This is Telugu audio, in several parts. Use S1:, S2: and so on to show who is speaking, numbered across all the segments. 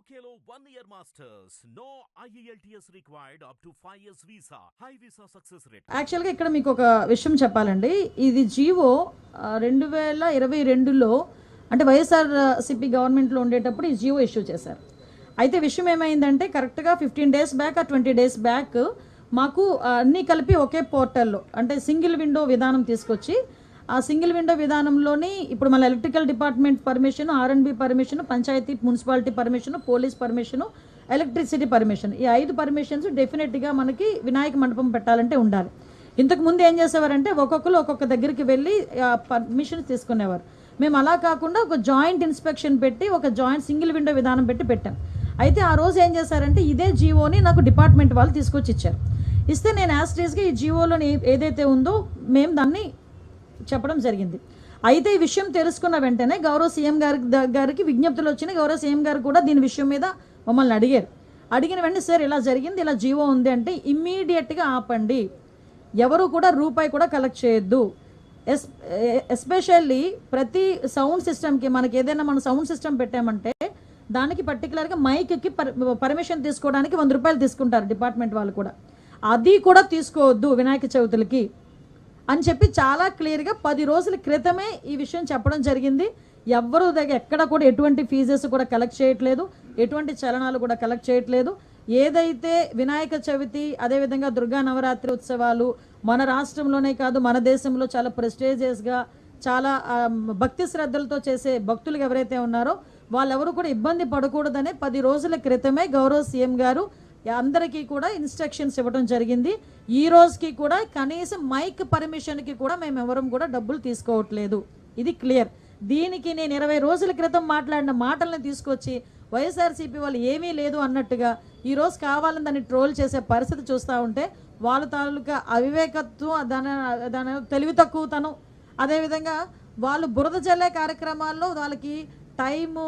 S1: UKLO 1 year masters. No IELTS required up to 5 years visa. High visa success rate.
S2: యాక్చువల్గా ఇక్కడ మీకు ఒక విషయం చెప్పాలండి. ఇది జీవో 2022లో అంటే వైఎస్ఆర్సీపీ గవర్నమెంట్లో ఉండేటప్పుడు ఈ జీవో ఇష్యూ చేశారు. అయితే విషయం ఏమైందంటే కరెక్ట్గా 15 days బ్యాక్ 20 days బ్యాక్ మాకు అన్నీ కలిపి ఒకే పోర్టల్లో అంటే సింగిల్ విండో విధానం తీసుకొచ్చి ఆ సింగిల్ విండో విధానంలోని ఇప్పుడు మన electrical department permission, R&B permission, పంచాయతీ municipality permission, police permission, electricity permission, ఈ 5 పర్మిషన్స్ డెఫినెట్గా మనకి వినాయక మండపం పెట్టాలంటే ఉండాలి. ఇంతకు ముందు ఏం చేసేవారంటే ఒక్కొక్కరు ఒక్కొక్క దగ్గరికి వెళ్ళి పర్మిషన్స్ తీసుకునేవారు. మేము అలా కాకుండా ఒక జాయింట్ ఇన్స్పెక్షన్ పెట్టి ఒక జాయింట్ సింగిల్ విండో విధానం పెట్టాం. అయితే ఆ రోజు ఏం చేశారంటే ఇదే జీవోని నాకు డిపార్ట్మెంట్ వాళ్ళు తీసుకొచ్చి ఇచ్చారు. ఇస్తే నేను యాస్ట్రీస్గా ఈ జీవోలోని ఏదైతే ఉందో మేము దాన్ని చెప్పడం జరిగింది. అయితే ఈ విషయం తెలుసుకున్న వెంటనే గౌరవ సీఎం గారికి విజ్ఞప్తులు వచ్చినాయి. గౌరవ సీఎం గారు కూడా దీని విషయం మీద మమ్మల్ని అడిగిన వెంటనే సార్ ఇలా జరిగింది, ఇలా జీవో ఉంది అంటే ఇమ్మీడియట్గా ఆపండి, ఎవరు కూడా రూపాయి కూడా కలెక్ట్ చేయొద్దు. ఎస్పెషల్లీ ప్రతి సౌండ్ సిస్టమ్కి మనకి ఏదైనా మనం సౌండ్ సిస్టమ్ పెట్టామంటే దానికి పర్టికులర్గా మైక్కి పర్మిషన్ తీసుకోవడానికి 100 రూపాయలు తీసుకుంటారు డిపార్ట్మెంట్ వాళ్ళు కూడా. అది కూడా తీసుకోవద్దు వినాయక చవితులకి అని చెప్పి చాలా క్లియర్గా 10 రోజుల క్రితమే ఈ విషయం చెప్పడం జరిగింది. ఎవ్వరూ దగ్గర ఎక్కడ కూడా ఎటువంటి ఫీజెస్ కూడా కలెక్ట్ చేయట్లేదు, ఎటువంటి చలనాలు కూడా కలెక్ట్ చేయట్లేదు. ఏదైతే వినాయక చవితి అదేవిధంగా దుర్గా నవరాత్రి ఉత్సవాలు మన రాష్ట్రంలోనే కాదు మన దేశంలో చాలా ప్రెస్టేజియస్గా చాలా భక్తి శ్రద్ధలతో చేసే భక్తులు ఎవరైతే ఉన్నారో వాళ్ళెవరు కూడా ఇబ్బంది పడకూడదనే 10 రోజుల క్రితమే గౌరవ సీఎం గారు అందరికీ కూడా ఇన్స్ట్రక్షన్స్ ఇవ్వడం జరిగింది. ఈ రోజుకి కూడా కనీసం మైక్ పర్మిషన్కి కూడా మేము ఎవరం కూడా డబ్బులు తీసుకోవట్లేదు. ఇది క్లియర్. దీనికి నేను 20 రోజుల క్రితం మాట్లాడిన మాటలను తీసుకొచ్చి వైఎస్ఆర్సీపీ వాళ్ళు ఏమీ లేదు అన్నట్టుగా ఈరోజు కావాలని దాన్ని ట్రోల్ చేసే పరిస్థితి చూస్తూ ఉంటే వాళ్ళ తాలూకా అవివేకత్వం, దాని తెలివి తక్కువతనం, అదేవిధంగా వాళ్ళు బురద జల్లే కార్యక్రమాల్లో వాళ్ళకి టైము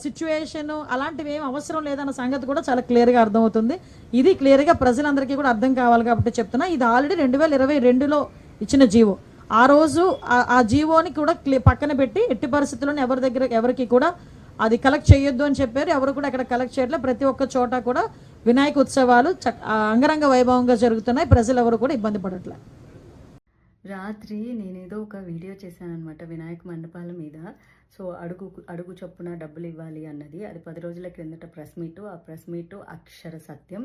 S2: సిచ్యువేషను అలాంటివి ఏమి అవసరం లేదన్న సంగతి కూడా చాలా క్లియర్గా అర్థమవుతుంది. ఇది క్లియర్గా ప్రజలందరికీ కూడా అర్థం కావాలి కాబట్టి చెప్తున్నా. ఇది ఆల్రెడీ 2022లో ఇచ్చిన జీవో. ఆ రోజు ఆ జీవోని కూడా పక్కన పెట్టి ఎట్టి పరిస్థితుల్లోనే ఎవరికి కూడా అది కలెక్ట్ చేయొద్దు అని చెప్పారు. ఎవరు కూడా అక్కడ కలెక్ట్ చేయట్లేదు. ప్రతి ఒక్క చోట కూడా వినాయక ఉత్సవాలు అంగరంగ వైభవంగా జరుగుతున్నాయి. ప్రజలు ఎవరు కూడా ఇబ్బంది పడట్లేదు.
S3: రాత్రి నేనేదో ఒక వీడియో చేశాను అనమాట వినాయక మండపాల మీద. సో అడుగు చొప్పున డబ్బులు ఇవ్వాలి అన్నది. అది 10 రోజుల క్రిందట ప్రెస్ మీటు. ఆ ప్రెస్ మీటు అక్షర సత్యం.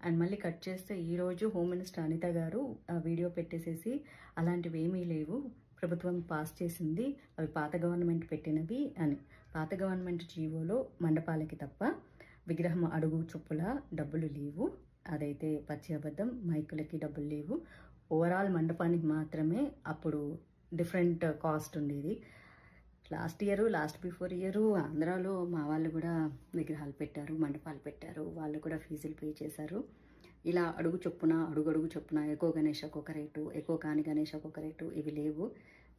S3: అండ్ మళ్ళీ కట్ చేస్తే ఈరోజు హోమ్ మినిస్టర్ అనిత గారు ఆ వీడియో పెట్టేసేసి అలాంటివి ఏమీ లేవు, ప్రభుత్వం పాస్ చేసింది, అవి పాత గవర్నమెంట్ పెట్టినవి అని. పాత గవర్నమెంట్ జీవోలో మండపాలకి తప్ప విగ్రహం అడుగు చొప్పుల డబ్బులు లేవు. అదైతే పచ్చి అబద్ధం. మైకులకి డబ్బులు లేవు. ఓవరాల్ మండపానికి మాత్రమే అప్పుడు డిఫరెంట్ కాస్ట్ ఉండేది. లాస్ట్ బిఫోర్ ఇయర్ ఆంధ్రాలో మా వాళ్ళు కూడా విగ్రహాలు పెట్టారు, మండపాలు పెట్టారు, వాళ్ళు కూడా ఫీజులు పే చేశారు. ఇలా అడుగు చొప్పున ఎక్కువ గణేష్ ఒక్కొక్క రేటు, ఎక్కువ కాని గణేష్ ఒక్కొక్క రేటు, ఇవి లేవు.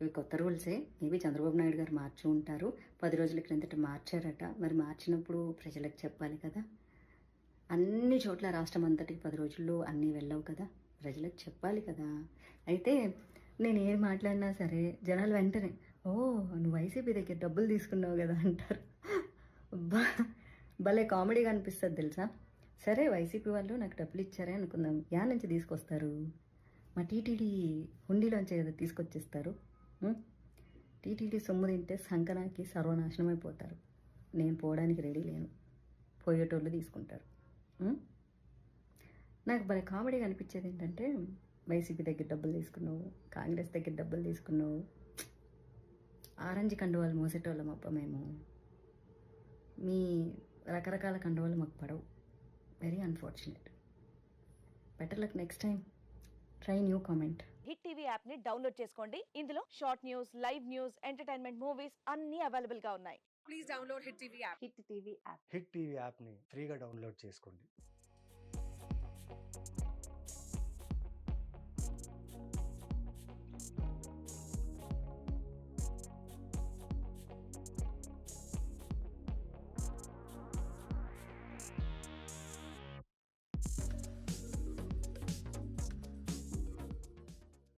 S3: ఇవి కొత్త రూల్సే. మేబీ చంద్రబాబు నాయుడు గారు మార్చి ఉంటారు. 10 రోజుల క్రిందట మార్చారట. మరి మార్చినప్పుడు ప్రజలకు చెప్పాలి కదా. అన్ని చోట్ల రాష్ట్రం అంతటికి 10 రోజుల్లో అన్నీ వెళ్ళవు కదా, ప్రజలకు చెప్పాలి కదా. అయితే నేను ఏం మాట్లాడినా సరే జనాలు వెంటనే ఓ నువ్వు వైసీపీ దగ్గర డబ్బులు తీసుకున్నావు కదా అంటారు. భలే కామెడీగా అనిపిస్తుంది తెలుసా. సరే వైసీపీ వాళ్ళు నాకు డబ్బులు ఇచ్చారే అనుకుందాం, యా నుంచి తీసుకొస్తారు? మా టీటీడీ హుండీలోంచే కదా తీసుకొచ్చేస్తారు. టీటీడీ సొమ్ము తింటే సంకనాకి సర్వనాశనం అయిపోతారు. నేను పోవడానికి రెడీ లేను, పోయేటోళ్ళు తీసుకుంటారు. నాకు భలే కామెడీగా అనిపించేది ఏంటంటే వైసీపీ దగ్గర డబ్బులు తీసుకున్నావు, కాంగ్రెస్ దగ్గర డబ్బులు తీసుకున్నావు, ఆరెంజ్ కండువాలు మోసేటోళ్ళం అబ్బా మేము. మీ రకరకాల కండువాలు మాకు పడవు. Very unfortunate. Better luck next time. Try new comment.
S4: Hit TV app ని డౌన్లోడ్ చేసుకోండి. ఇందులో short news, live news, entertainment movies అన్ని అవైలబుల్ గా ఉన్నాయి.
S5: Please download hit TV app.
S6: Hit TV యాప్ని ఫ్రీగా డౌన్లోడ్ చేసుకోండి.